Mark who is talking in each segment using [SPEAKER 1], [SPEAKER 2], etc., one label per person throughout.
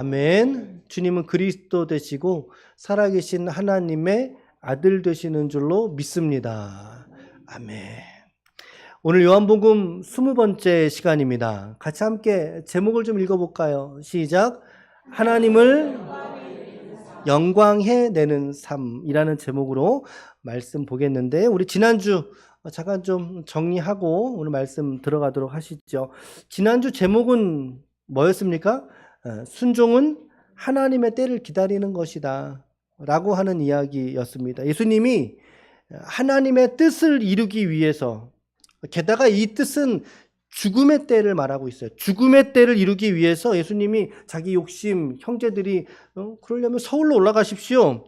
[SPEAKER 1] 아멘. 주님은 그리스도 되시고 살아계신 하나님의 아들 되시는 줄로 믿습니다. 아멘. 오늘 요한복음 20번째 시간입니다. 같이 함께 제목을 좀 읽어볼까요? 시작. 하나님을 영광해내는 삶이라는 제목으로 말씀 보겠는데, 우리 지난주 잠깐 좀 정리하고 오늘 말씀 들어가도록 하시죠. 지난주 제목은 뭐였습니까? 순종은 하나님의 때를 기다리는 것이다 라고 하는 이야기였습니다. 예수님이 하나님의 뜻을 이루기 위해서, 게다가 이 뜻은 죽음의 때를 말하고 있어요. 죽음의 때를 이루기 위해서 예수님이 자기 욕심, 형제들이 그러려면 서울로 올라가십시오.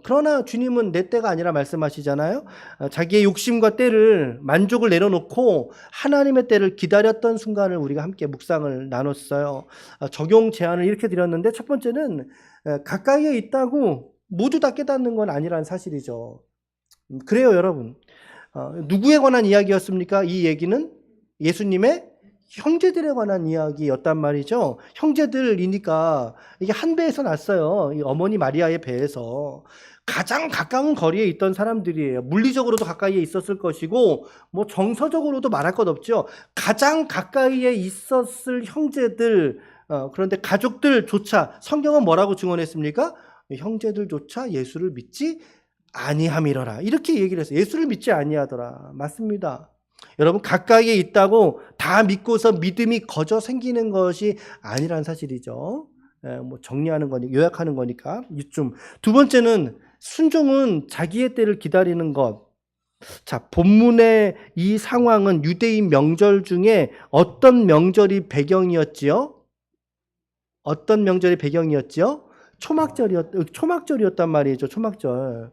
[SPEAKER 1] 그러나 주님은 내 때가 아니라 말씀하시잖아요. 자기의 욕심과 때를, 만족을 내려놓고 하나님의 때를 기다렸던 순간을 우리가 함께 묵상을 나눴어요. 적용 제안을 이렇게 드렸는데, 첫 번째는 가까이에 있다고 모두 다 깨닫는 건 아니라는 사실이죠. 그래요, 여러분. 누구에 관한 이야기였습니까? 이 얘기는 예수님의 형제들에 관한 이야기였단 말이죠. 형제들이니까 이게 한 배에서 났어요. 이 어머니 마리아의 배에서. 가장 가까운 거리에 있던 사람들이에요. 물리적으로도 가까이에 있었을 것이고, 뭐 정서적으로도 말할 것 없죠. 가장 가까이에 있었을 형제들, 그런데 가족들조차 성경은 뭐라고 증언했습니까? 형제들조차 예수를 믿지 아니함이러라. 이렇게 얘기를 했어요. 예수를 믿지 아니하더라. 맞습니다. 여러분, 가까이에 있다고 다 믿고서 믿음이 거저 생기는 것이 아니라는 사실이죠. 뭐 정리하는 거니까, 요약하는 거니까 이쯤. 두 번째는 순종은 자기의 때를 기다리는 것. 자, 본문의 이 상황은 유대인 명절 중에 어떤 명절이 배경이었지요? 어떤 명절이 배경이었지요? 초막절이었단 말이죠. 초막절.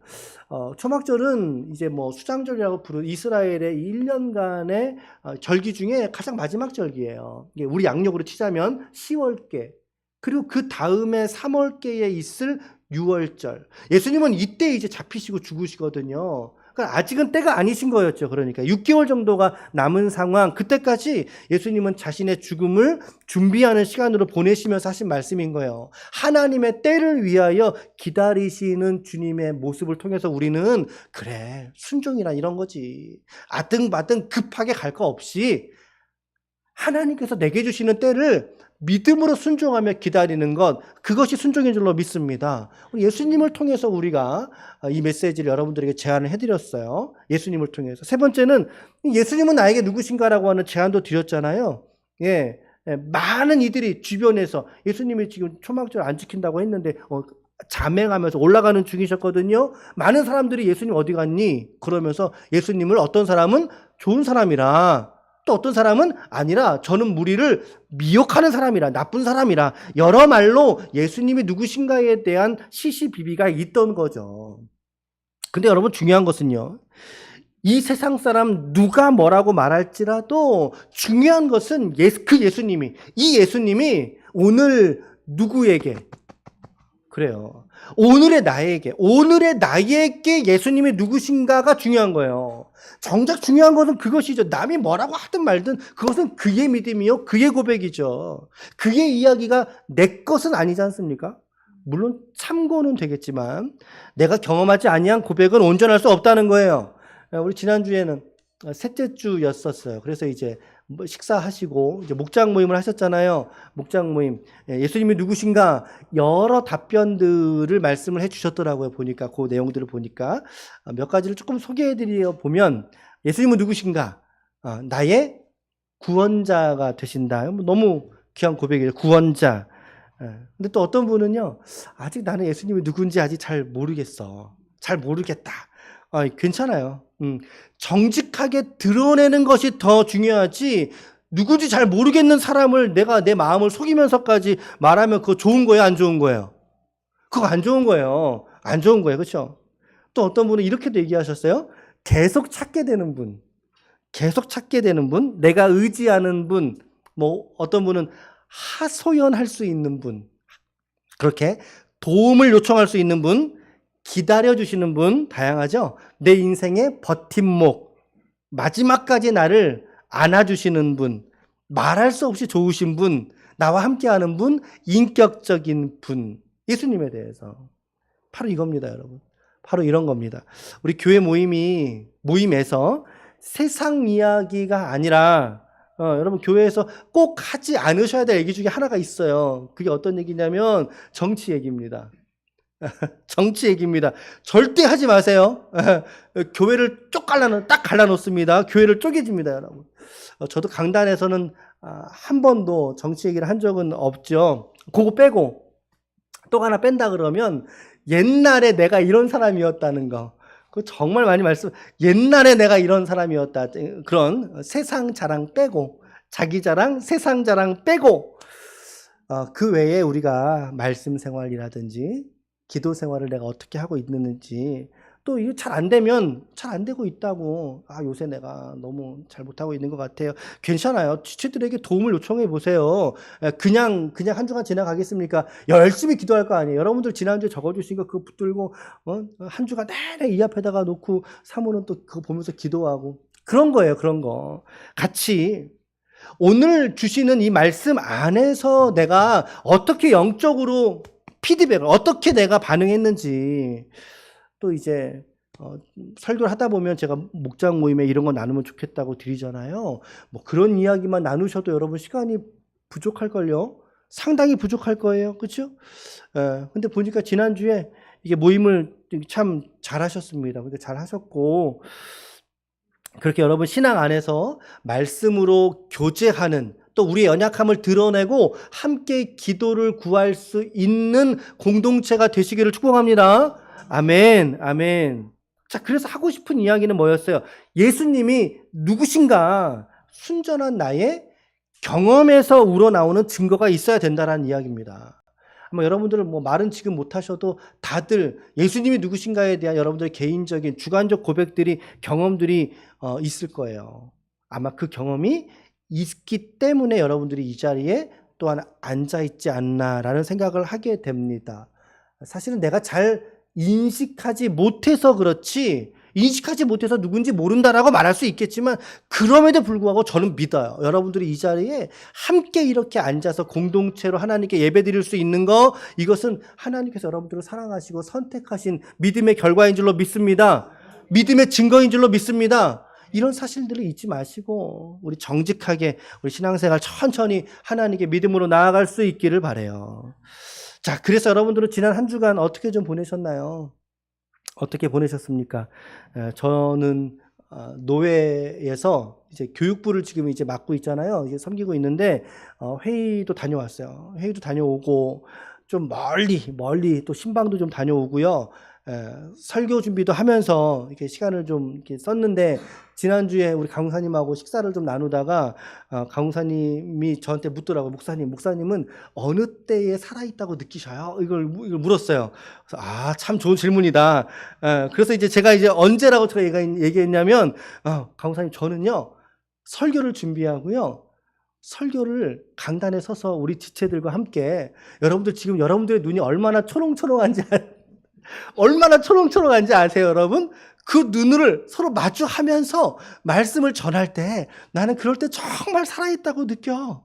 [SPEAKER 1] 초막절은 이제 뭐 수장절이라고 부르는 이스라엘의 1년간의 절기 중에 가장 마지막 절기예요. 이게 우리 양력으로 치자면 10월께, 그리고 그 다음에 3월께에 있을 6월절. 예수님은 이때 이제 잡히시고 죽으시거든요. 그러니까 아직은 때가 아니신 거였죠. 그러니까 6개월 정도가 남은 상황, 그때까지 예수님은 자신의 죽음을 준비하는 시간으로 보내시면서 하신 말씀인 거예요. 하나님의 때를 위하여 기다리시는 주님의 모습을 통해서 우리는, 그래, 순종이란 이런 거지. 아등바등 급하게 갈 거 없이 하나님께서 내게 주시는 때를 믿음으로 순종하며 기다리는 것, 그것이 순종인 줄로 믿습니다. 예수님을 통해서 우리가 이 메시지를 여러분들에게 제안을 해드렸어요. 예수님을 통해서. 세 번째는 예수님은 나에게 누구신가라고 하는 제안도 드렸잖아요. 많은 이들이 주변에서 예수님이 지금 초막절 안 지킨다고 했는데 자맹하면서 올라가는 중이셨거든요. 많은 사람들이 예수님 어디 갔니? 그러면서 예수님을 어떤 사람은 좋은 사람이라, 또 어떤 사람은 아니라 저는 무리를 미혹하는 사람이라, 나쁜 사람이라, 여러 말로 예수님이 누구신가에 대한 시시비비가 있던 거죠. 근데 여러분, 중요한 것은요, 이 세상 사람 누가 뭐라고 말할지라도 중요한 것은 그 예수님이, 이 예수님이 오늘 누구에게, 그래요, 오늘의 나에게 예수님이 누구신가가 중요한 거예요. 정작 중요한 것은 그것이죠. 남이 뭐라고 하든 말든 그것은 그의 믿음이요, 그의 고백이죠. 그의 이야기가 내 것은 아니지 않습니까? 물론 참고는 되겠지만 내가 경험하지 아니한 고백은 온전할 수 없다는 거예요. 우리 지난주에는 셋째 주였었어요. 그래서 이제 식사하시고 이제 목장 모임을 하셨잖아요. 목장 모임. 예수님이 누구신가 여러 답변들을 말씀을 해주셨더라고요. 보니까 그 내용들을 보니까 몇 가지를 조금 소개해드려 보면, 예수님은 누구신가? 나의 구원자가 되신다. 너무 귀한 고백이에요. 구원자. 근데 또 어떤 분은요, 아직 나는 예수님이 누군지 아직 잘 모르겠어. 잘 모르겠다. 괜찮아요. 정직하게 드러내는 것이 더 중요하지, 누군지 잘 모르겠는 사람을 내가 내 마음을 속이면서까지 말하면 그거 좋은 거예요, 안 좋은 거예요? 그거 안 좋은 거예요. 안 좋은 거예요. 그렇죠? 또 어떤 분은 이렇게도 얘기하셨어요. 계속 찾게 되는 분. 계속 찾게 되는 분, 내가 의지하는 분, 뭐 어떤 분은 하소연할 수 있는 분, 그렇게 도움을 요청할 수 있는 분, 기다려주시는 분, 다양하죠. 내 인생의 버팀목, 마지막까지 나를 안아주시는 분, 말할 수 없이 좋으신 분, 나와 함께하는 분, 인격적인 분, 예수님에 대해서. 바로 이겁니다, 여러분. 바로 이런 겁니다. 우리 교회 모임에서 세상 이야기가 아니라 여러분 교회에서 꼭 하지 않으셔야 될 얘기 중에 하나가 있어요. 그게 어떤 얘기냐면 정치 얘기입니다. 정치 얘기입니다. 절대 하지 마세요. 교회를 딱 갈라놓습니다. 교회를 쪼개집니다, 여러분. 저도 강단에서는 한 번도 정치 얘기를 한 적은 없죠. 그거 빼고 또 하나 뺀다 그러면 옛날에 내가 이런 사람이었다는 거. 그 정말 많이 옛날에 내가 이런 사람이었다. 그런 세상 자랑 빼고, 자기 자랑, 세상 자랑 빼고, 그 외에 우리가 말씀 생활이라든지 기도 생활을 내가 어떻게 하고 있는지, 또 이거 잘 안 되면 잘 안 되고 있다고, 요새 내가 너무 잘 못하고 있는 것 같아요. 괜찮아요. 지체들에게 도움을 요청해 보세요. 그냥 한 주간 지나가겠습니까? 열심히 기도할 거 아니에요. 여러분들 지난주에 적어주신 거 그거 붙들고 한 주간 내내 이 앞에다가 놓고 사모는 또 그거 보면서 기도하고, 그런 거예요. 그런 거 같이 오늘 주시는 이 말씀 안에서 내가 어떻게 영적으로 피드백을, 어떻게 내가 반응했는지. 또 이제 설교를 하다 보면 제가 목장 모임에 이런 거 나누면 좋겠다고 드리잖아요. 뭐 그런 이야기만 나누셔도 여러분 시간이 부족할걸요. 상당히 부족할 거예요. 그렇죠? 근데 보니까 지난주에 이게 모임을 참 잘하셨습니다. 그러니까 잘하셨고, 그렇게 여러분 신앙 안에서 말씀으로 교제하는, 또 우리의 연약함을 드러내고 함께 기도를 구할 수 있는 공동체가 되시기를 축복합니다. 아멘, 아멘. 자, 그래서 하고 싶은 이야기는 뭐였어요? 예수님이 누구신가? 순전한 나의 경험에서 우러나오는 증거가 있어야 된다는 이야기입니다. 아마 여러분들은 말은 지금 못하셔도 다들 예수님이 누구신가에 대한 여러분들의 개인적인 주관적 고백들이, 경험들이 있을 거예요. 아마 그 경험이 있기 때문에 여러분들이 이 자리에 또한 앉아있지 않나라는 생각을 하게 됩니다. 사실은 내가 잘 인식하지 못해서 그렇지, 인식하지 못해서 누군지 모른다라고 말할 수 있겠지만, 그럼에도 불구하고 저는 믿어요. 여러분들이 이 자리에 함께 이렇게 앉아서 공동체로 하나님께 예배드릴 수 있는 거, 이것은 하나님께서 여러분들을 사랑하시고 선택하신 믿음의 결과인 줄로 믿습니다. 믿음의 증거인 줄로 믿습니다. 이런 사실들을 잊지 마시고 우리 정직하게 우리 신앙생활 천천히 하나님께 믿음으로 나아갈 수 있기를 바라요. 자, 그래서 여러분들은 지난 한 주간 어떻게 좀 보내셨나요? 어떻게 보내셨습니까? 저는 노회에서 이제 교육부를 지금 이제 맡고 있잖아요. 이제 섬기고 있는데 회의도 다녀왔어요. 회의도 다녀오고 좀 멀리 또 신방도 좀 다녀오고요. 설교 준비도 하면서 이렇게 시간을 좀 이렇게 썼는데, 지난주에 우리 강사님하고 식사를 좀 나누다가 강사님이 저한테 묻더라고요. 목사님은 어느 때에 살아있다고 느끼셔요? 이걸 물었어요. 그래서 참 좋은 질문이다. 그래서 이제 제가 언제라고 제가 얘기했냐면, 강사님 저는요 설교를 준비하고요, 설교를 강단에 서서 우리 지체들과 함께, 여러분들 지금 여러분들의 눈이 얼마나 초롱초롱한지 아세요, 여러분? 그 눈을 서로 마주하면서 말씀을 전할 때 나는 그럴 때 정말 살아있다고 느껴.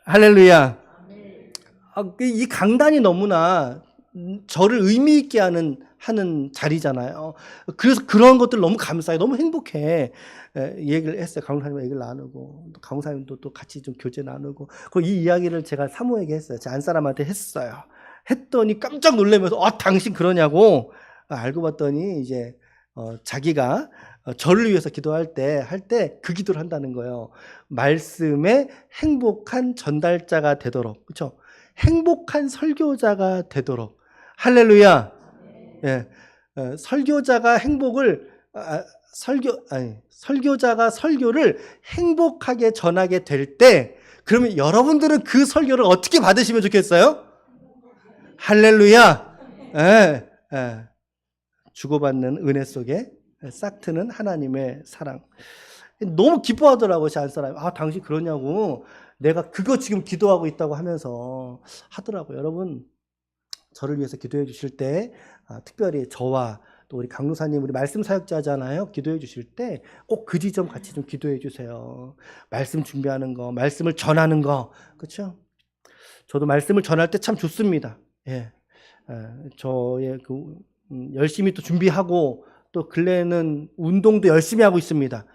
[SPEAKER 1] 할렐루야. 이 강단이 너무나 저를 의미 있게 하는 자리잖아요. 그래서 그런 것들 너무 감사해, 너무 행복해. 얘기를 했어요. 강사님과 얘기를 나누고, 강사님도 또 같이 좀 교제 나누고, 그리고 이 이야기를 제가 사모에게 했어요. 제 안사람한테 했어요. 했더니 깜짝 놀라면서 당신 그러냐고. 알고 봤더니 이제 자기가 저를 위해서 기도할 때 그 기도를 한다는 거예요. 말씀의 행복한 전달자가 되도록, 그렇죠? 행복한 설교자가 되도록. 할렐루야. 예. 설교자가 설교자가 설교를 행복하게 전하게 될 때, 그러면 여러분들은 그 설교를 어떻게 받으시면 좋겠어요? 할렐루야. 주고받는 은혜 속에 싹 트는 하나님의 사랑. 너무 기뻐하더라고요, 제 안사람이. 당신 그러냐고. 내가 그거 지금 기도하고 있다고 하면서 하더라고요. 여러분, 저를 위해서 기도해 주실 때 특별히 저와 또 우리 강로사님 우리 말씀 사역자잖아요. 기도해 주실 때 꼭 그 지점 같이 좀 기도해 주세요. 말씀 준비하는 거, 말씀을 전하는 거, 그렇죠? 저도 말씀을 전할 때 참 좋습니다. 예, 저의 열심히 또 준비하고 또 근래에는 운동도 열심히 하고 있습니다.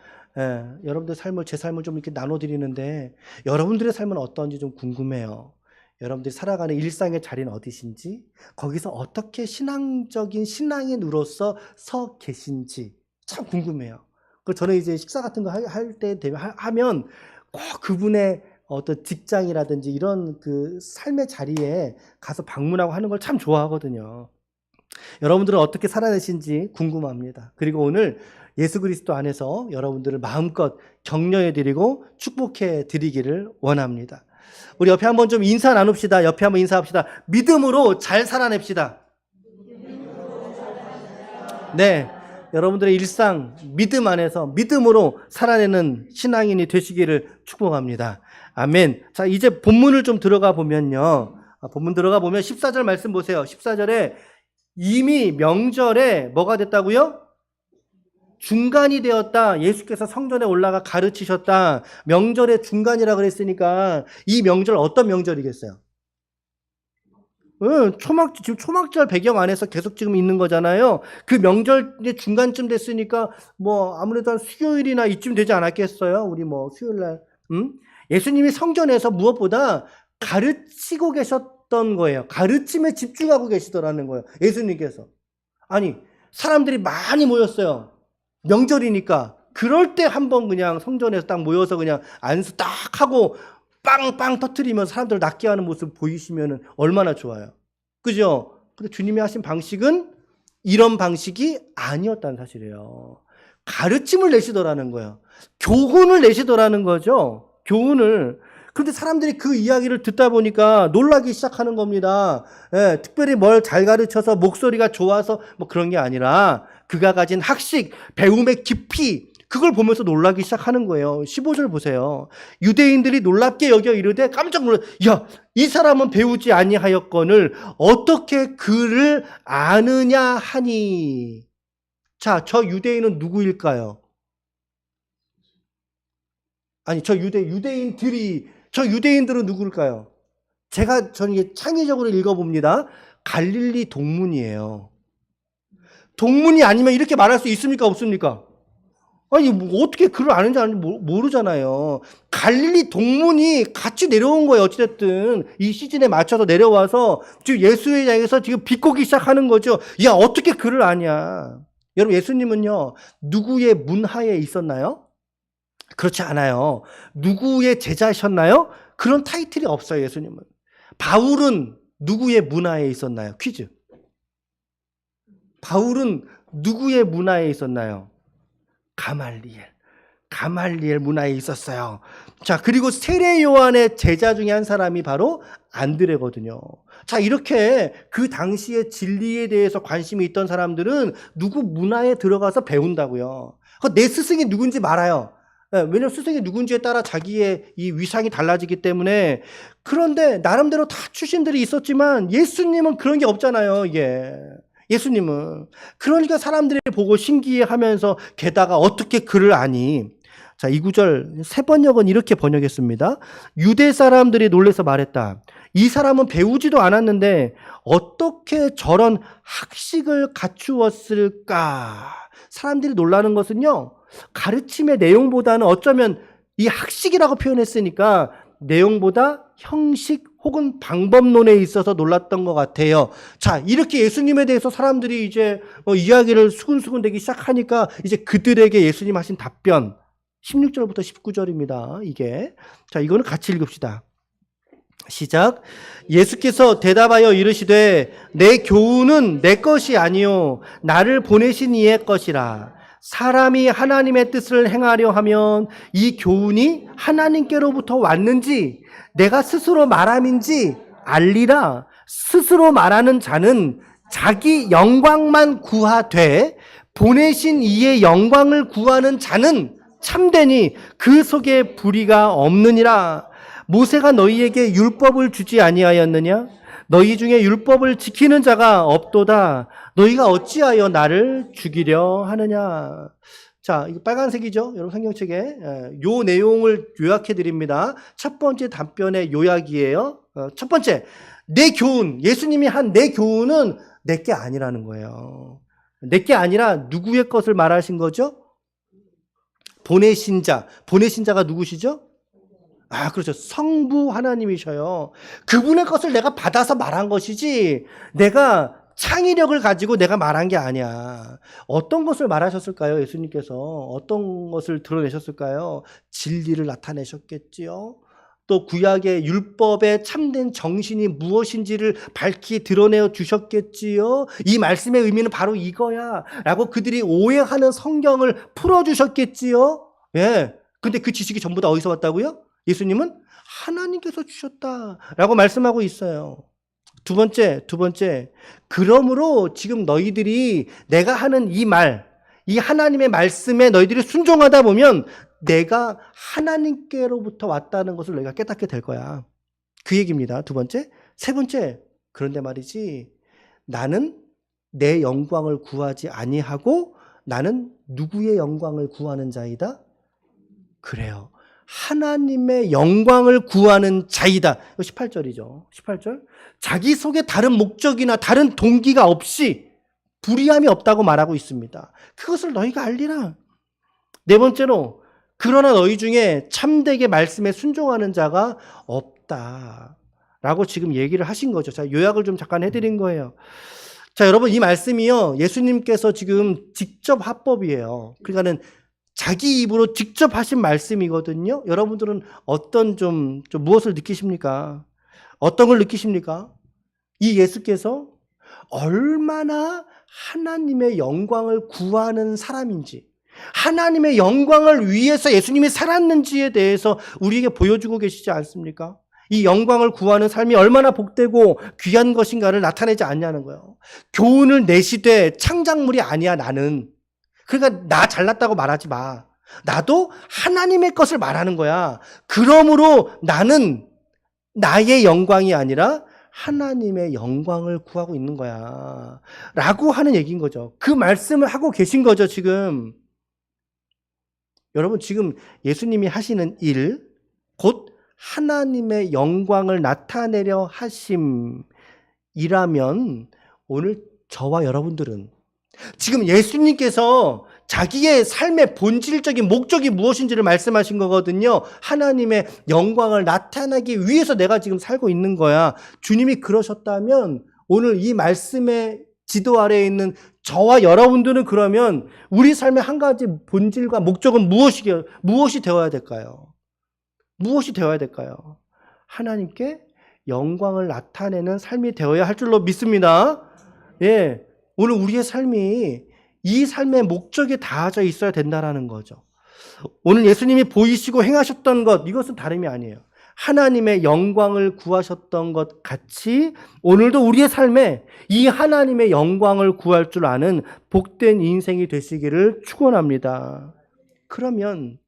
[SPEAKER 1] 여러분들 삶을 제 삶을 좀 이렇게 나눠드리는데 여러분들의 삶은 어떤지 좀 궁금해요. 여러분들이 살아가는 일상의 자리는 어디신지, 거기서 어떻게 신앙적인 신앙인으로서 서 계신지 참 궁금해요. 그 저는 이제 식사 같은 거 할 때 하면 꼭 그분의 어떤 직장이라든지 이런 그 삶의 자리에 가서 방문하고 하는 걸 참 좋아하거든요. 여러분들은 어떻게 살아내신지 궁금합니다. 그리고 오늘 예수 그리스도 안에서 여러분들을 마음껏 격려해드리고 축복해드리기를 원합니다. 우리 옆에 한번 좀 인사 나눕시다. 옆에 한번 인사합시다. 믿음으로 잘 살아냅시다. 네, 여러분들의 일상 믿음 안에서 믿음으로 살아내는 신앙인이 되시기를 축복합니다. 아멘. 자, 이제 본문을 좀 들어가 보면요. 본문 들어가 보면 14절 말씀 보세요. 14절에 이미 명절에 뭐가 됐다고요? 중간이 되었다. 예수께서 성전에 올라가 가르치셨다. 명절의 중간이라 그랬으니까 이 명절 어떤 명절이겠어요? 지금 초막절 배경 안에서 계속 지금 있는 거잖아요. 그 명절의 중간쯤 됐으니까 뭐 아무래도 한 수요일이나 이쯤 되지 않았겠어요? 우리 뭐 수요일날. 예수님이 성전에서 무엇보다 가르치고 계셨던 거예요. 가르침에 집중하고 계시더라는 거예요. 예수님께서. 아니, 사람들이 많이 모였어요. 명절이니까. 그럴 때 한번 그냥 성전에서 딱 모여서 그냥 안수 딱 하고 빵빵 터트리면서 사람들을 낫게 하는 모습 보이시면 얼마나 좋아요. 그죠? 근데 주님이 하신 방식은 이런 방식이 아니었다는 사실이에요. 가르침을 내시더라는 거예요. 교훈을 내시더라는 거죠. 교훈을. 그런데 사람들이 그 이야기를 듣다 보니까 놀라기 시작하는 겁니다. 예, 특별히 뭘 잘 가르쳐서 목소리가 좋아서 뭐 그런 게 아니라 그가 가진 학식, 배움의 깊이, 그걸 보면서 놀라기 시작하는 거예요. 15절 보세요. 유대인들이 놀랍게 여겨 이르되 깜짝 놀라, 야, 이 사람은 배우지 아니하였거늘 어떻게 그를 아느냐 하니. 자, 저 유대인은 누구일까요? 아니, 저 유대인들은 누구일까요? 저는 이게 창의적으로 읽어봅니다. 갈릴리 동문이에요. 동문이 아니면 이렇게 말할 수 있습니까? 없습니까? 아니, 뭐 어떻게 그를 아는지 모르잖아요. 갈릴리 동문이 같이 내려온 거예요. 어찌됐든 이 시즌에 맞춰서 내려와서 지금 예수의 장에서 지금 비꼬기 시작하는 거죠. 야, 어떻게 그를 아냐? 여러분, 예수님은요, 누구의 문하에 있었나요? 그렇지 않아요. 누구의 제자셨나요? 그런 타이틀이 없어요, 예수님은. 바울은 누구의 문하에 있었나요? 퀴즈. 바울은 누구의 문하에 있었나요? 가말리엘 문화에 있었어요. 자, 그리고 세례 요한의 제자 중에 한 사람이 바로 안드레거든요. 자, 이렇게 그 당시의 진리에 대해서 관심이 있던 사람들은 누구 문화에 들어가서 배운다고요. 내 스승이 누군지 말아요. 왜냐하면 스승이 누군지에 따라 자기의 이 위상이 달라지기 때문에. 그런데 나름대로 다 출신들이 있었지만 예수님은 그런 게 없잖아요, 이게. 예수님은. 그러니까 사람들이 보고 신기해하면서 게다가 어떻게 그를 아니. 자, 이 구절 세 번역은 이렇게 번역했습니다. 유대 사람들이 놀라서 말했다. 이 사람은 배우지도 않았는데 어떻게 저런 학식을 갖추었을까? 사람들이 놀라는 것은요, 가르침의 내용보다는 어쩌면 이 학식이라고 표현했으니까 내용보다 형식 혹은 방법론에 있어서 놀랐던 것 같아요. 자, 이렇게 예수님에 대해서 사람들이 이제 이야기를 수근수근 되기 시작하니까 이제 그들에게 예수님 하신 답변 16절부터 19절입니다. 이게. 자, 이거는 같이 읽읍시다. 시작. 예수께서 대답하여 이르시되 내 교훈은 내 것이 아니요 나를 보내신 이의 것이라. 사람이 하나님의 뜻을 행하려 하면 이 교훈이 하나님께로부터 왔는지 내가 스스로 말함인지 알리라. 스스로 말하는 자는 자기 영광만 구하되 보내신 이의 영광을 구하는 자는 참되니 그 속에 불의가 없느니라. 모세가 너희에게 율법을 주지 아니하였느냐? 너희 중에 율법을 지키는 자가 없도다. 너희가 어찌하여 나를 죽이려 하느냐. 자, 이거 빨간색이죠? 여러분 성경책에. 요 내용을 요약해 드립니다. 첫 번째 답변의 요약이에요. 첫 번째, 내 교훈, 예수님이 한 내 교훈은 내 게 아니라는 거예요. 내 게 아니라 누구의 것을 말하신 거죠? 보내신 자. 보내신 자가 누구시죠? 그렇죠. 성부 하나님이셔요. 그분의 것을 내가 받아서 말한 것이지, 내가 창의력을 가지고 내가 말한 게 아니야. 어떤 것을 말하셨을까요? 예수님께서 어떤 것을 드러내셨을까요? 진리를 나타내셨겠지요. 또 구약의 율법의 참된 정신이 무엇인지를 밝히 드러내어 주셨겠지요. 이 말씀의 의미는 바로 이거야 라고 그들이 오해하는 성경을 풀어주셨겠지요. 예. 근데 그 지식이 전부 다 어디서 왔다고요? 예수님은 하나님께서 주셨다라고 말씀하고 있어요. 두 번째, 그러므로 지금 너희들이 내가 하는 이 말, 이 하나님의 말씀에 너희들이 순종하다 보면 내가 하나님께로부터 왔다는 것을 너희가 깨닫게 될 거야. 그 얘기입니다. 두 번째. 세 번째, 그런데 말이지, 나는 내 영광을 구하지 아니하고 나는 누구의 영광을 구하는 자이다? 그래요. 하나님의 영광을 구하는 자이다. 18절이죠. 18절. 자기 속에 다른 목적이나 다른 동기가 없이 불의함이 없다고 말하고 있습니다. 그것을 너희가 알리라. 네 번째로, 그러나 너희 중에 참되게 말씀에 순종하는 자가 없다. 라고 지금 얘기를 하신 거죠. 자, 요약을 좀 잠깐 해드린 거예요. 자, 여러분, 이 말씀이요, 예수님께서 지금 직접 화법이에요. 그러니까는 자기 입으로 직접 하신 말씀이거든요. 여러분들은 어떤 좀 무엇을 느끼십니까? 어떤 걸 느끼십니까? 이 예수께서 얼마나 하나님의 영광을 구하는 사람인지, 하나님의 영광을 위해서 예수님이 살았는지에 대해서 우리에게 보여주고 계시지 않습니까? 이 영광을 구하는 삶이 얼마나 복되고 귀한 것인가를 나타내지 않냐는 거예요. 교훈을 내시되 창작물이 아니야, 나는. 그러니까 나 잘났다고 말하지 마. 나도 하나님의 것을 말하는 거야. 그러므로 나는 나의 영광이 아니라 하나님의 영광을 구하고 있는 거야. 라고 하는 얘기인 거죠. 그 말씀을 하고 계신 거죠, 지금. 여러분, 지금 예수님이 하시는 일, 곧 하나님의 영광을 나타내려 하심이라면 오늘 저와 여러분들은 지금 예수님께서 자기의 삶의 본질적인 목적이 무엇인지를 말씀하신 거거든요. 하나님의 영광을 나타내기 위해서 내가 지금 살고 있는 거야. 주님이 그러셨다면 오늘 이 말씀의 지도 아래에 있는 저와 여러분들은 그러면 우리 삶의 한 가지 본질과 목적은 무엇이 되어야 될까요? 무엇이 되어야 될까요? 하나님께 영광을 나타내는 삶이 되어야 할 줄로 믿습니다. 예. 오늘 우리의 삶이 이 삶의 목적에 닿아져 있어야 된다는 거죠. 오늘 예수님이 보이시고 행하셨던 것, 이것은 다름이 아니에요. 하나님의 영광을 구하셨던 것 같이 오늘도 우리의 삶에 이 하나님의 영광을 구할 줄 아는 복된 인생이 되시기를 축원합니다. 그러면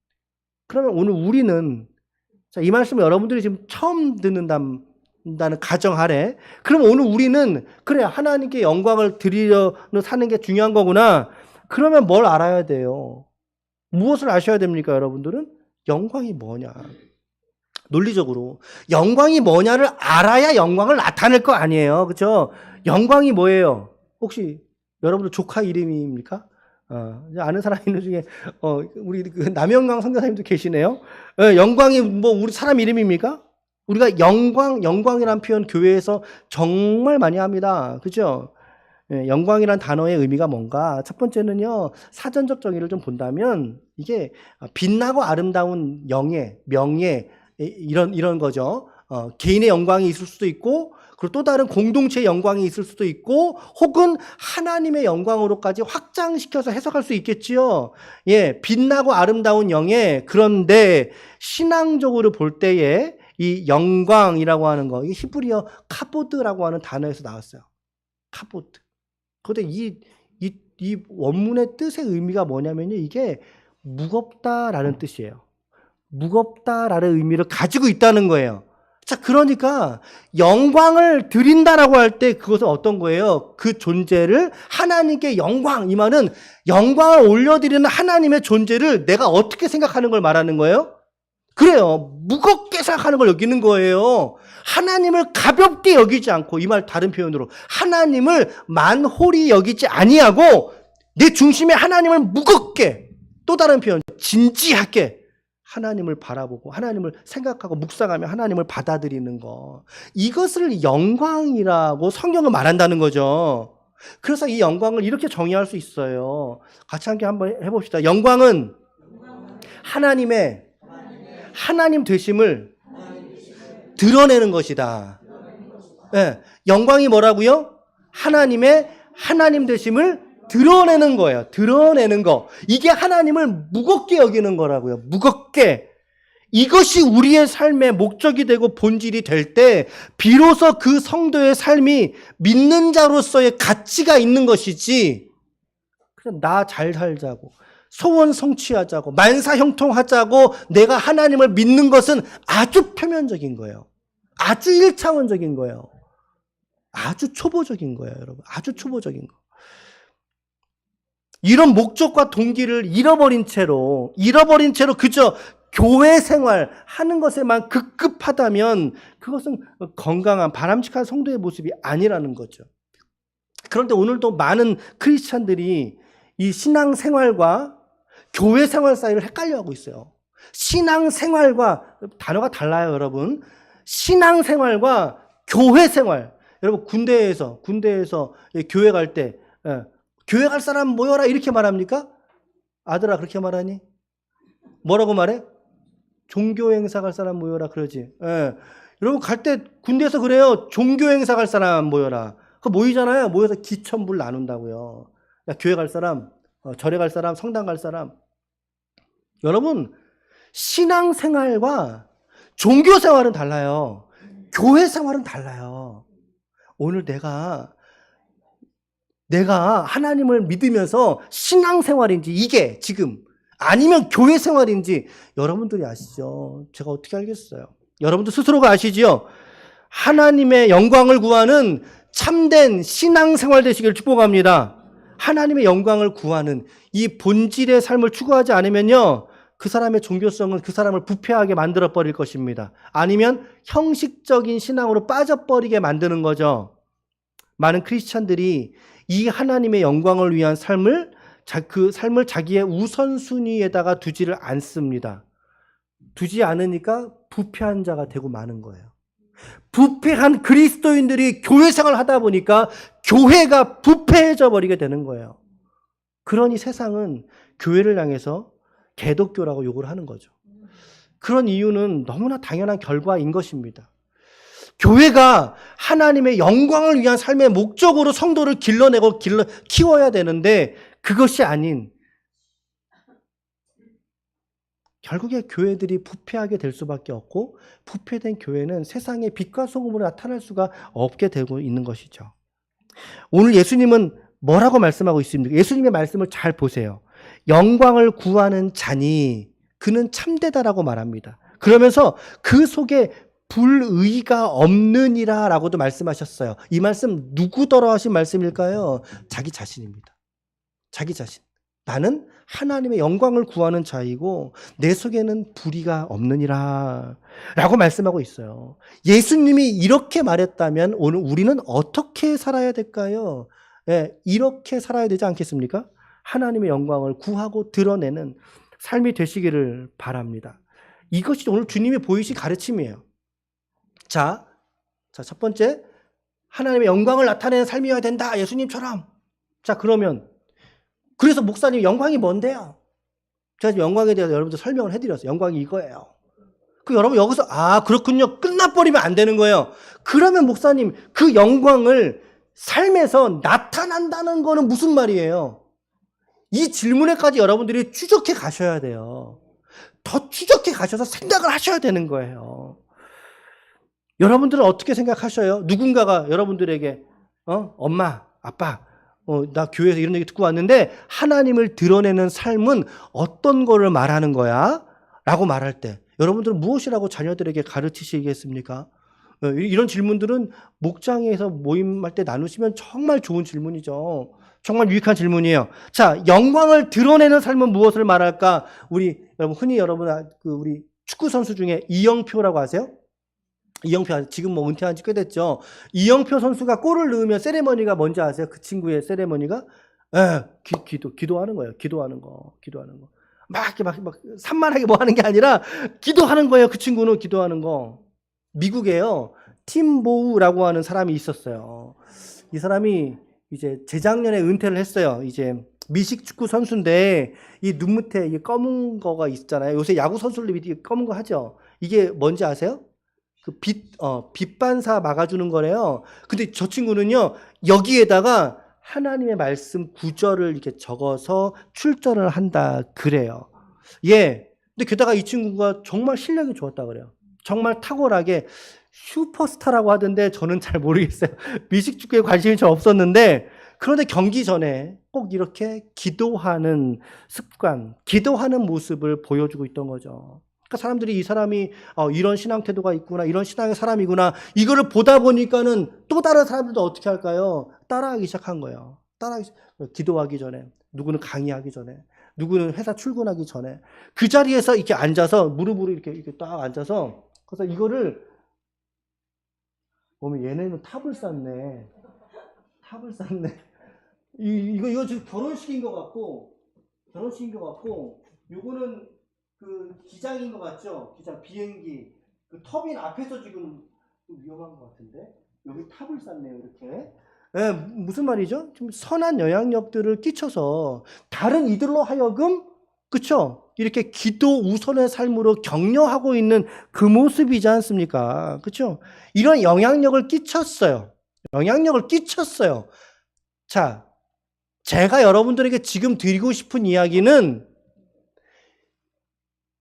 [SPEAKER 1] 오늘 우리는, 자, 이 말씀을 여러분들이 지금 처음 듣는다는 가정 아래, 그럼 오늘 우리는 그래, 하나님께 영광을 드리려 사는 게 중요한 거구나. 그러면 뭘 알아야 돼요? 무엇을 아셔야 됩니까, 여러분들은? 영광이 뭐냐. 논리적으로 영광이 뭐냐를 알아야 영광을 나타낼 거 아니에요. 그렇죠? 영광이 뭐예요? 혹시 여러분들 조카 이름입니까? 아는 사람 있는 중에 우리 그 남영강 선교사님도 계시네요. 영광이 뭐 우리 사람 이름입니까? 우리가 영광이라는 표현 교회에서 정말 많이 합니다. 그죠? 영광이란 단어의 의미가 뭔가? 첫 번째는요, 사전적 정의를 좀 본다면 이게 빛나고 아름다운 영예, 명예, 이런 거죠. 개인의 영광이 있을 수도 있고, 그리고 또 다른 공동체의 영광이 있을 수도 있고, 혹은 하나님의 영광으로까지 확장시켜서 해석할 수 있겠지요. 예, 빛나고 아름다운 영예. 그런데 신앙적으로 볼 때에 이 영광이라고 하는 거, 이게 히브리어 카보드라고 하는 단어에서 나왔어요. 카보드. 그런데 이 원문의 뜻의 의미가 뭐냐면요, 이게 무겁다라는 뜻이에요. 무겁다라는 의미를 가지고 있다는 거예요. 자, 그러니까 영광을 드린다라고 할 때 그것은 어떤 거예요? 그 존재를 하나님께 영광, 이 말은 영광을 올려드리는 하나님의 존재를 내가 어떻게 생각하는 걸 말하는 거예요? 그래요. 무겁게 생각하는 걸 여기는 거예요. 하나님을 가볍게 여기지 않고, 이 말 다른 표현으로 하나님을 만홀히 여기지 아니하고 내 중심에 하나님을 무겁게, 또 다른 표현 진지하게 하나님을 바라보고 하나님을 생각하고 묵상하며 하나님을 받아들이는 거, 이것을 영광이라고 성경은 말한다는 거죠. 그래서 이 영광을 이렇게 정의할 수 있어요. 같이 함께 한번 해봅시다. 영광은 하나님의 하나님 되심을 드러내는 것이다. 네. 영광이 뭐라고요? 하나님의 하나님 되심을 드러내는 거예요. 드러내는 거. 이게 하나님을 무겁게 여기는 거라고요. 무겁게. 이것이 우리의 삶의 목적이 되고 본질이 될 때 비로소 그 성도의 삶이 믿는 자로서의 가치가 있는 것이지, 그냥 나 잘 살자고, 소원 성취하자고, 만사형통하자고 내가 하나님을 믿는 것은 아주 표면적인 거예요. 아주 1차원적인 거예요. 아주 초보적인 거예요, 여러분. 아주 초보적인 거. 이런 목적과 동기를 잃어버린 채로 그저 교회 생활 하는 것에만 급급하다면 그것은 건강한 바람직한 성도의 모습이 아니라는 거죠. 그런데 오늘도 많은 크리스찬들이 이 신앙 생활과 교회 생활 사이를 헷갈려하고 있어요. 신앙 생활과, 단어가 달라요, 여러분. 신앙 생활과 교회 생활. 여러분, 군대에서 교회 갈 때, 교회 갈 사람 모여라 이렇게 말합니까? 아들아, 그렇게 말하니? 뭐라고 말해? 종교 행사 갈 사람 모여라 그러지. 여러분, 갈 때 군대에서 그래요. 종교 행사 갈 사람 모여라. 그 모이잖아요. 모여서 기천불 나눈다고요. 야, 교회 갈 사람, 절에 갈 사람, 성당 갈 사람. 여러분, 신앙 생활과 종교 생활은 달라요. 교회 생활은 달라요. 오늘 내가 하나님을 믿으면서 신앙 생활인지 이게 지금, 아니면 교회 생활인지 여러분들이 아시죠? 제가 어떻게 알겠어요? 여러분들 스스로가 아시지요? 하나님의 영광을 구하는 참된 신앙 생활 되시기를 축복합니다. 하나님의 영광을 구하는 이 본질의 삶을 추구하지 않으면요, 그 사람의 종교성은 그 사람을 부패하게 만들어 버릴 것입니다. 아니면 형식적인 신앙으로 빠져버리게 만드는 거죠. 많은 크리스찬들이 이 하나님의 영광을 위한 그 삶을 자기의 우선순위에다가 두지를 않습니다. 두지 않으니까 부패한 자가 되고 마는 거예요. 부패한 그리스도인들이 교회 생활을 하다 보니까 교회가 부패해져 버리게 되는 거예요. 그러니 세상은 교회를 향해서 개독교라고 욕을 하는 거죠. 그런 이유는 너무나 당연한 결과인 것입니다. 교회가 하나님의 영광을 위한 삶의 목적으로 성도를 길러내고 키워야 되는데, 그것이 아닌, 결국에 교회들이 부패하게 될 수밖에 없고, 부패된 교회는 세상의 빛과 소금으로 나타날 수가 없게 되고 있는 것이죠. 오늘 예수님은 뭐라고 말씀하고 있습니까? 예수님의 말씀을 잘 보세요. 영광을 구하는 자니 그는 참되다라고 말합니다. 그러면서 그 속에 불의가 없느니라 라고도 말씀하셨어요. 이 말씀 누구더러 하신 말씀일까요? 자기 자신입니다. 자기 자신. 나는 하나님의 영광을 구하는 자이고 내 속에는 불의가 없느니라 라고 말씀하고 있어요. 예수님이 이렇게 말했다면 오늘 우리는 어떻게 살아야 될까요? 이렇게 살아야 되지 않겠습니까? 하나님의 영광을 구하고 드러내는 삶이 되시기를 바랍니다. 이것이 오늘 주님이 보이신 가르침이에요. 자, 첫 번째, 하나님의 영광을 나타내는 삶이어야 된다, 예수님처럼. 자, 그래서 목사님 영광이 뭔데요? 제가 지금 영광에 대해서 여러분들 설명을 해드렸어요. 영광이 이거예요. 여러분 여기서 그렇군요, 끝나버리면 안 되는 거예요. 그러면 목사님, 그 영광을 삶에서 나타난다는 거는 무슨 말이에요? 이 질문에까지 여러분들이 추적해 가셔야 돼요. 더 추적해 가셔서 생각을 하셔야 되는 거예요. 여러분들은 어떻게 생각하셔요? 누군가가 여러분들에게 엄마, 아빠, 나 교회에서 이런 얘기 듣고 왔는데 하나님을 드러내는 삶은 어떤 거를 말하는 거야? 라고 말할 때 여러분들은 무엇이라고 자녀들에게 가르치시겠습니까? 이런 질문들은 목장에서 모임할 때 나누시면 정말 좋은 질문이죠. 정말 유익한 질문이에요. 자, 영광을 드러내는 삶은 무엇을 말할까? 흔히 여러분, 우리 축구 선수 중에 이영표라고 아세요? 이영표, 지금 뭐 은퇴한 지 꽤 됐죠. 이영표 선수가 골을 넣으면 세레머니가 뭔지 아세요? 그 친구의 세레머니가? 기도하는 거예요. 기도하는 거. 막 산만하게 뭐 하는 게 아니라 기도하는 거예요. 그 친구는 기도하는 거. 미국에요. 팀보우라고 하는 사람이 있었어요. 이 사람이 이제 재작년에 은퇴를 했어요. 이제 미식 축구 선수인데 이 눈 밑에 이 검은 거가 있잖아요. 요새 야구 선수들이 검은 거 하죠. 이게 뭔지 아세요? 빛 반사 막아주는 거래요. 근데 저 친구는요, 여기에다가 하나님의 말씀 구절을 이렇게 적어서 출전을 한다 그래요. 예. 근데 게다가 이 친구가 정말 실력이 좋았다 그래요. 정말 탁월하게 슈퍼스타라고 하던데 저는 잘 모르겠어요. 미식축구에 관심이 좀 없었는데, 그런데 경기 전에 꼭 이렇게 기도하는 습관, 기도하는 모습을 보여주고 있던 거죠. 그러니까 사람들이 이 사람이 이런 신앙 태도가 있구나, 이런 신앙의 사람이구나, 이거를 보다 보니까는 또 다른 사람들도 어떻게 할까요? 따라하기 시작한 거예요. 기도하기 전에, 누구는 강의하기 전에, 누구는 회사 출근하기 전에, 그 자리에서 이렇게 앉아서, 무릎으로 이렇게 딱 앉아서, 그래서 이거를, 보면 얘네는 탑을 쌓네. 이거 지금 결혼식인 것 같고, 요거는 그 기장인 것 같죠? 기장, 비행기. 그 터빈 앞에서 지금 위험한 것 같은데? 여기 탑을 쌓네요, 이렇게. 예, 무슨 말이죠? 좀 선한 영향력들을 끼쳐서 다른 이들로 하여금, 그쵸? 이렇게 기도 우선의 삶으로 격려하고 있는 그 모습이지 않습니까? 그쵸? 이런 영향력을 끼쳤어요. 자, 제가 여러분들에게 지금 드리고 싶은 이야기는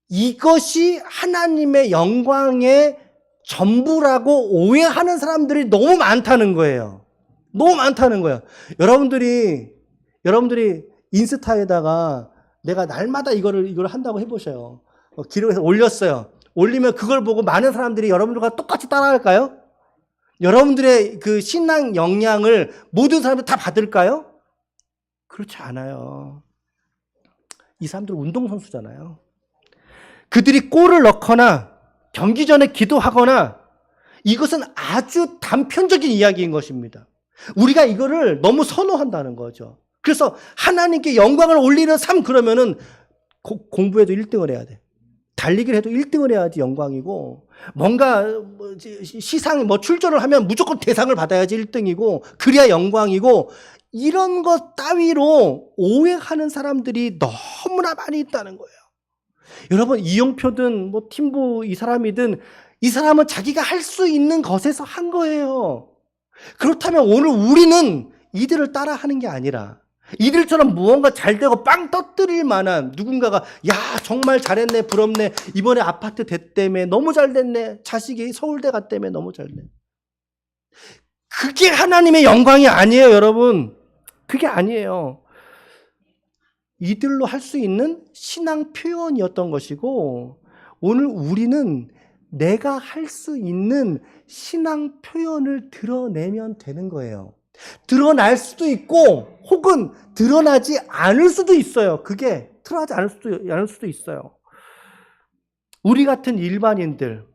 [SPEAKER 1] 이것이 하나님의 영광의 전부라고 오해하는 사람들이 너무 많다는 거예요. 여러분들이 인스타에다가 내가 날마다 이걸 한다고 해보셔요. 기록해서 올렸어요. 올리면 그걸 보고 많은 사람들이 여러분들과 똑같이 따라할까요? 여러분들의 그 신앙 영향을 모든 사람들 다 받을까요? 그렇지 않아요. 이 사람들은 운동선수잖아요. 그들이 골을 넣거나 경기 전에 기도하거나 이것은 아주 단편적인 이야기인 것입니다. 우리가 이거를 너무 선호한다는 거죠. 그래서 하나님께 영광을 올리는 삶, 그러면은 공부해도 1등을 해야 돼. 달리기를 해도 1등을 해야지 영광이고, 뭔가 시상 출전을 하면 무조건 대상을 받아야지 1등이고, 그래야 영광이고, 이런 것 따위로 오해하는 사람들이 너무나 많이 있다는 거예요. 여러분, 이영표든 팀부 이 사람이든, 이 사람은 자기가 할 수 있는 것에서 한 거예요. 그렇다면 오늘 우리는 이들을 따라하는 게 아니라 이들처럼 무언가 잘 되고 빵 터뜨릴 만한 누군가가, 야, 정말 잘했네, 부럽네, 이번에 아파트 됐다며, 너무 잘 됐네, 자식이 서울대 갔다며, 너무 잘 됐네. 그게 하나님의 영광이 아니에요, 여러분. 그게 아니에요. 이들로 할 수 있는 신앙 표현이었던 것이고, 오늘 우리는 내가 할 수 있는 신앙 표현을 드러내면 되는 거예요. 드러날 수도 있고 혹은 드러나지 않을 수도 있어요. 그게 드러나지 않을 수도 있어요. 우리 같은 일반인들,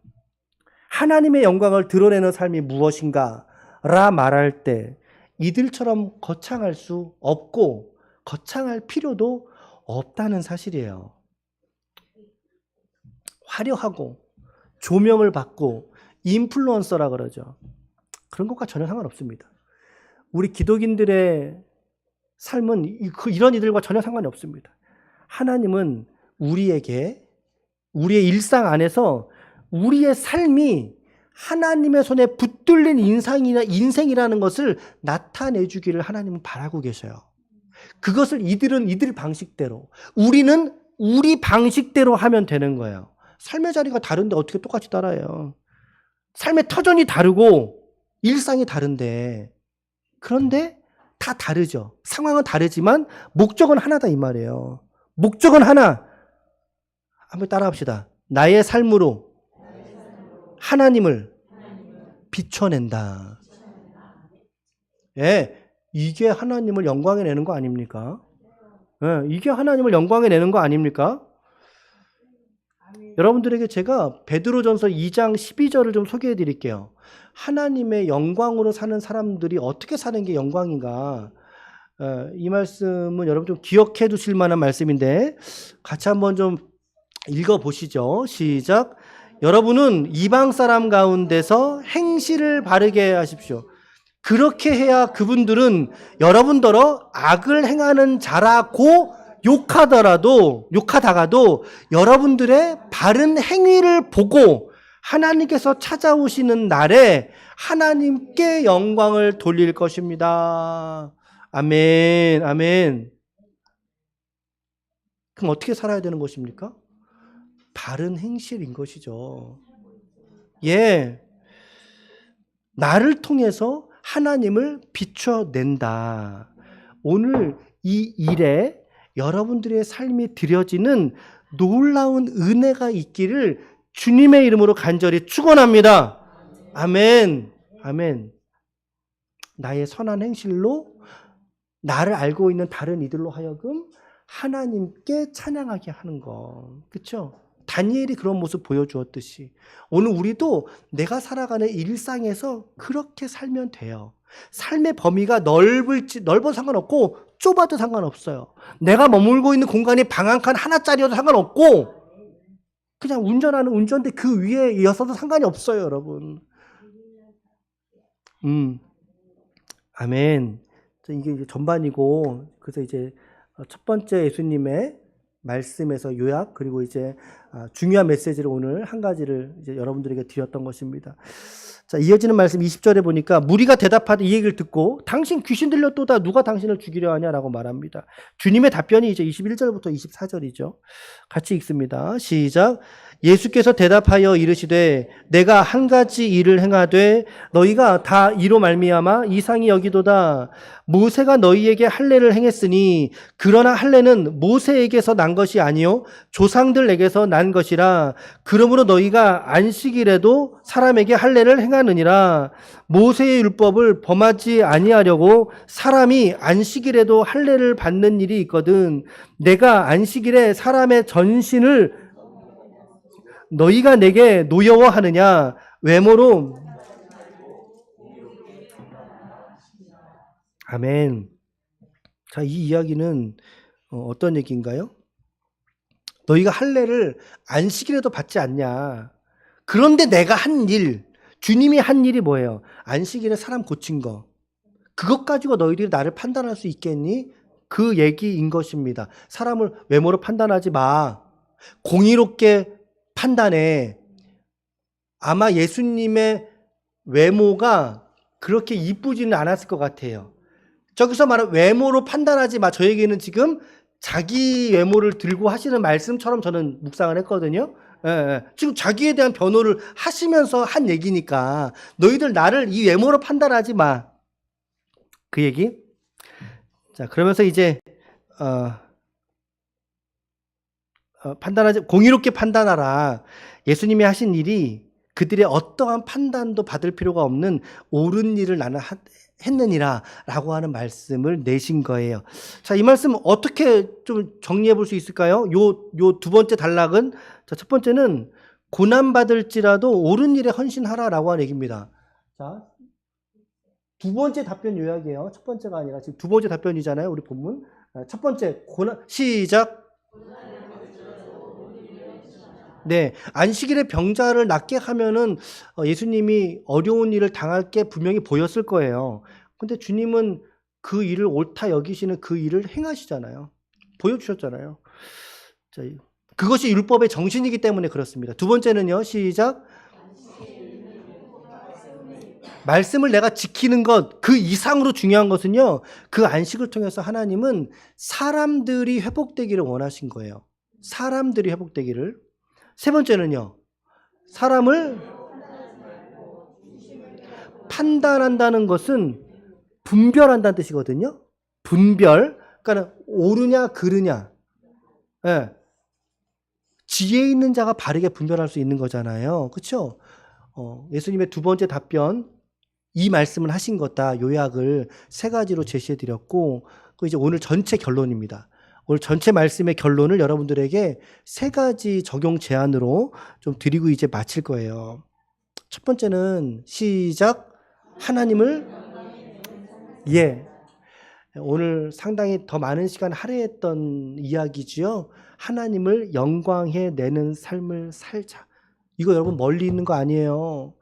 [SPEAKER 1] 하나님의 영광을 드러내는 삶이 무엇인가 라 말할 때 이들처럼 거창할 수 없고 거창할 필요도 없다는 사실이에요. 화려하고 조명을 받고 인플루언서라 그러죠. 그런 것과 전혀 상관없습니다. 우리 기독인들의 삶은 이런 이들과 전혀 상관이 없습니다. 하나님은 우리에게, 우리의 일상 안에서 우리의 삶이 하나님의 손에 붙들린 인생이라는 것을 나타내주기를 하나님은 바라고 계셔요. 그것을 이들은 이들 방식대로, 우리는 우리 방식대로 하면 되는 거예요. 삶의 자리가 다른데 어떻게 똑같이 따라해요? 삶의 터전이 다르고 일상이 다른데, 그런데 다 다르죠. 상황은 다르지만 목적은 하나다 이 말이에요. 목적은 하나. 한번 따라합시다. 나의 삶으로 하나님을 비춰낸다. 예, 이게 하나님을 영광에 내는 거 아닙니까? 예, 이게 하나님을 영광에 내는 거 아닙니까? 여러분들에게 제가 베드로전서 2장 12절을 좀 소개해 드릴게요. 하나님의 영광으로 사는 사람들이 어떻게 사는 게 영광인가? 이 말씀은 여러분 좀 기억해 두실 만한 말씀인데 같이 한번 좀 읽어 보시죠. 시작. 여러분은 이방 사람 가운데서 행실을 바르게 하십시오. 그렇게 해야 그분들은 여러분더러 악을 행하는 자라고 욕하다가도 여러분들의 바른 행위를 보고 하나님께서 찾아오시는 날에 하나님께 영광을 돌릴 것입니다. 아멘, 아멘. 그럼 어떻게 살아야 되는 것입니까? 바른 행실인 것이죠. 예. 나를 통해서 하나님을 비춰낸다. 오늘 이 일에 여러분들의 삶이 드려지는 놀라운 은혜가 있기를 주님의 이름으로 간절히 축원합니다. 아멘. 아멘. 나의 선한 행실로 나를 알고 있는 다른 이들로 하여금 하나님께 찬양하게 하는 거. 그렇죠? 다니엘이 그런 모습 보여주었듯이 오늘 우리도 내가 살아가는 일상에서 그렇게 살면 돼요. 삶의 범위가 넓어도 상관없고 좁아도 상관없어요. 내가 머물고 있는 공간이 방 한 칸 하나짜리여도 상관없고 그냥 운전하는 운전대 그 위에 이어서도 상관이 없어요, 여러분. 아멘. 이게 이제 전반이고 그래서 이제 첫 번째 예수님의 말씀에서 요약 그리고 이제 중요한 메시지를 오늘 한 가지를 이제 여러분들에게 드렸던 것입니다. 자, 이어지는 말씀 20절에 보니까 무리가 대답하되 이 얘기를 듣고 당신 귀신 들렸도다 누가 당신을 죽이려 하냐라고 말합니다. 주님의 답변이 이제 21절부터 24절이죠. 같이 읽습니다. 시작. 예수께서 대답하여 이르시되 내가 한 가지 일을 행하되 너희가 다 이로 말미암아 이상히 여기도다. 모세가 너희에게 할례를 행했으니 그러나 할례는 모세에게서 난 것이 아니요 조상들에게서 난 것이라. 그러므로 너희가 안식일에도 사람에게 할례를 행하느니라. 모세의 율법을 범하지 아니하려고 사람이 안식일에도 할례를 받는 일이 있거든. 내가 안식일에 사람의 전신을 너희가 내게 노여워하느냐? 외모로. 아멘. 자, 이 이야기는 어떤 얘기인가요? 너희가 할례를 안식일에도 받지 않냐? 그런데 내가 한 일, 주님이 한 일이 뭐예요? 안식일에 사람 고친 거. 그것 가지고 너희들이 나를 판단할 수 있겠니? 그 얘기인 것입니다. 사람을 외모로 판단하지 마. 공의롭게 판단해. 아마 예수님의 외모가 그렇게 이쁘지는 않았을 것 같아요. 저기서 말하는 외모로 판단하지 마. 저 얘기는 지금 자기 외모를 들고 하시는 말씀처럼 저는 묵상을 했거든요. 예. 지금 자기에 대한 변호를 하시면서 한 얘기니까 너희들 나를 이 외모로 판단하지 마. 그 얘기. 자, 그러면서 이제 공의롭게 판단하라. 예수님이 하신 일이 그들의 어떠한 판단도 받을 필요가 없는 옳은 일을 나는 했느니라 라고 하는 말씀을 내신 거예요. 자, 이 말씀 어떻게 좀 정리해 볼 수 있을까요? 요 두 번째 단락은, 자, 첫 번째는 고난받을지라도 옳은 일에 헌신하라 라고 하는 얘기입니다. 자, 두 번째 답변 요약이에요. 첫 번째가 아니라 지금 두 번째 답변이잖아요. 우리 본문. 첫 번째, 시작. 네, 안식일에 병자를 낫게 하면은 예수님이 어려운 일을 당할 게 분명히 보였을 거예요. 근데 주님은 그 일을 옳다 여기시는 그 일을 행하시잖아요. 보여주셨잖아요. 자, 그것이 율법의 정신이기 때문에 그렇습니다. 두 번째는요, 시작. 말씀을 내가 지키는 것, 그 이상으로 중요한 것은요, 그 안식을 통해서 하나님은 사람들이 회복되기를 원하신 거예요. 사람들이 회복되기를. 세 번째는요, 사람을 판단한다는 것은 분별한다는 뜻이거든요. 분별. 그러니까 옳으냐, 그르냐. 예. 지혜 있는 자가 바르게 분별할 수 있는 거잖아요. 그렇죠? 예수님의 두 번째 답변, 이 말씀을 하신 거다. 요약을 세 가지로 제시해 드렸고, 그 이제 오늘 전체 결론입니다. 오늘 전체 말씀의 결론을 여러분들에게 세 가지 적용 제안으로 좀 드리고 이제 마칠 거예요. 첫 번째는 시작. 하나님을 오늘 상당히 더 많은 시간 할애했던 이야기지요. 하나님을 영광해 내는 삶을 살자. 이거 여러분 멀리 있는 거 아니에요.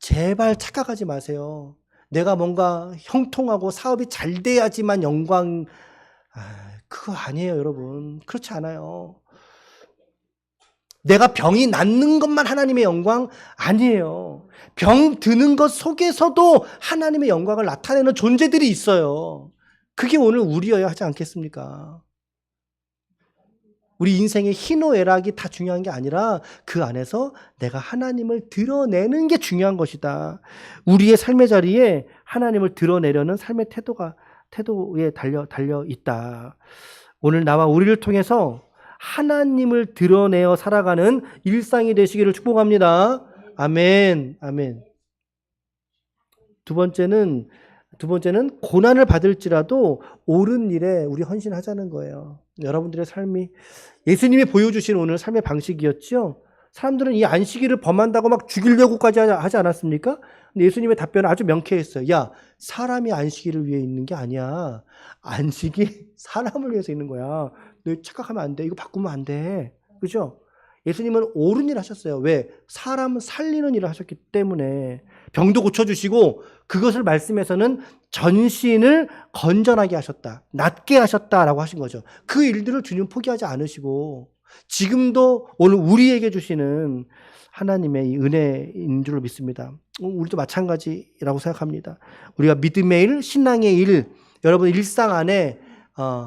[SPEAKER 1] 제발 착각하지 마세요. 내가 뭔가 형통하고 사업이 잘 돼야지만 영광, 그거 아니에요, 여러분. 그렇지 않아요. 내가 병이 낫는 것만 하나님의 영광 아니에요. 병 드는 것 속에서도 하나님의 영광을 나타내는 존재들이 있어요. 그게 오늘 우리여야 하지 않겠습니까? 우리 인생의 희노애락이 다 중요한 게 아니라 그 안에서 내가 하나님을 드러내는 게 중요한 것이다. 우리의 삶의 자리에 하나님을 드러내려는 삶의 태도에 달려 있다. 오늘 나와 우리를 통해서 하나님을 드러내어 살아가는 일상이 되시기를 축복합니다. 아멘. 아멘. 두 번째는 고난을 받을지라도 옳은 일에 우리 헌신하자는 거예요. 여러분들의 삶이 예수님이 보여주신 오늘 삶의 방식이었죠. 사람들은 이 안식일을 범한다고 막 죽이려고까지 하지 않았습니까? 근데 예수님의 답변은 아주 명쾌했어요. 야, 사람이 안식일을 위해 있는 게 아니야. 안식이 사람을 위해서 있는 거야. 너 착각하면 안 돼. 이거 바꾸면 안 돼. 그죠? 예수님은 옳은 일 하셨어요. 왜? 사람 살리는 일을 하셨기 때문에. 병도 고쳐주시고 그것을 말씀에서는 전신을 건전하게 하셨다. 낫게 하셨다라고 하신 거죠. 그 일들을 주님 포기하지 않으시고 지금도 오늘 우리에게 주시는 하나님의 이 은혜인 줄로 믿습니다. 우리도 마찬가지라고 생각합니다. 우리가 믿음의 일, 신앙의 일, 여러분 일상 안에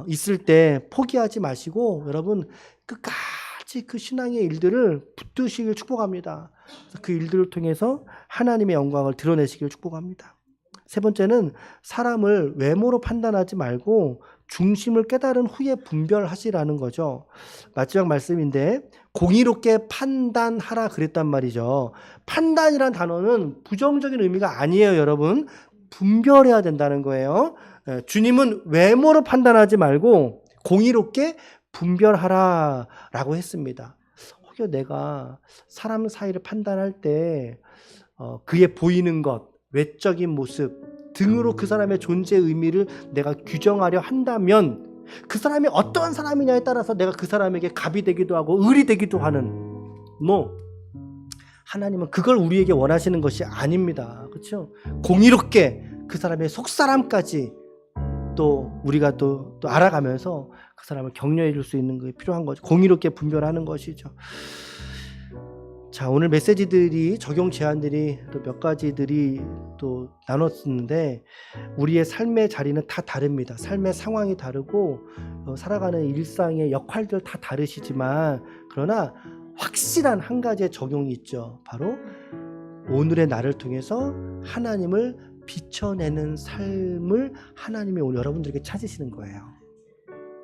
[SPEAKER 1] 있을 때 포기하지 마시고 여러분 끝까지 그 신앙의 일들을 붙드시길 축복합니다. 그 일들을 통해서 하나님의 영광을 드러내시길 축복합니다. 세 번째는 사람을 외모로 판단하지 말고 중심을 깨달은 후에 분별하시라는 거죠. 마지막 말씀인데 공의롭게 판단하라 그랬단 말이죠. 판단이란 단어는 부정적인 의미가 아니에요, 여러분. 분별해야 된다는 거예요. 주님은 외모로 판단하지 말고 공의롭게 분별하라라고 했습니다. 혹여 내가 사람 사이를 판단할 때 그의 보이는 것, 외적인 모습 등으로 그 사람의 존재 의미를 내가 규정하려 한다면 그 사람이 어떠한 사람이냐에 따라서 내가 그 사람에게 갑이 되기도 하고 을이 되기도 하는 하나님은 그걸 우리에게 원하시는 것이 아닙니다. 그렇죠? 공의롭게 그 사람의 속사람까지 또 우리가 또 알아가면서 그 사람을 격려해 줄 수 있는 게 필요한 거죠. 공의롭게 분별하는 것이죠. 자, 오늘 메시지들이 적용 제안들이 또 몇 가지들이 또 나눴는데 우리의 삶의 자리는 다 다릅니다. 삶의 상황이 다르고 살아가는 일상의 역할들 다 다르시지만 그러나 확실한 한 가지의 적용이 있죠. 바로 오늘의 나를 통해서 하나님을 비춰내는 삶을 하나님이 오늘 여러분들에게 찾으시는 거예요.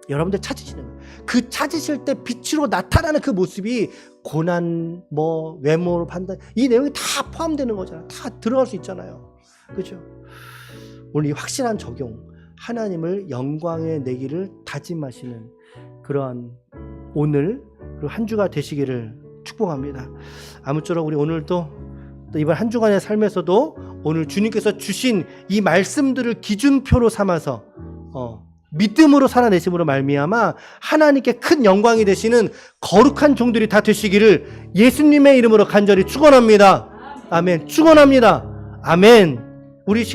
[SPEAKER 1] 여러분들 찾으시는 거예요. 그 찾으실 때 빛으로 나타나는 그 모습이 고난, 외모로 판단, 이 내용이 다 포함되는 거잖아요. 다 들어갈 수 있잖아요. 그렇죠? 오늘 이 확실한 적용, 하나님을 영광에 내기를 다짐하시는 그러한 오늘 그리고 한 주가 되시기를 축복합니다. 아무쪼록 우리 오늘도 또 이번 한 주간의 삶에서도 오늘 주님께서 주신 이 말씀들을 기준표로 삼아서 믿음으로 살아내심으로 말미암아 하나님께 큰 영광이 되시는 거룩한 종들이 다 되시기를 예수님의 이름으로 간절히 축원합니다. 아멘. 축원합니다. 아멘. 우리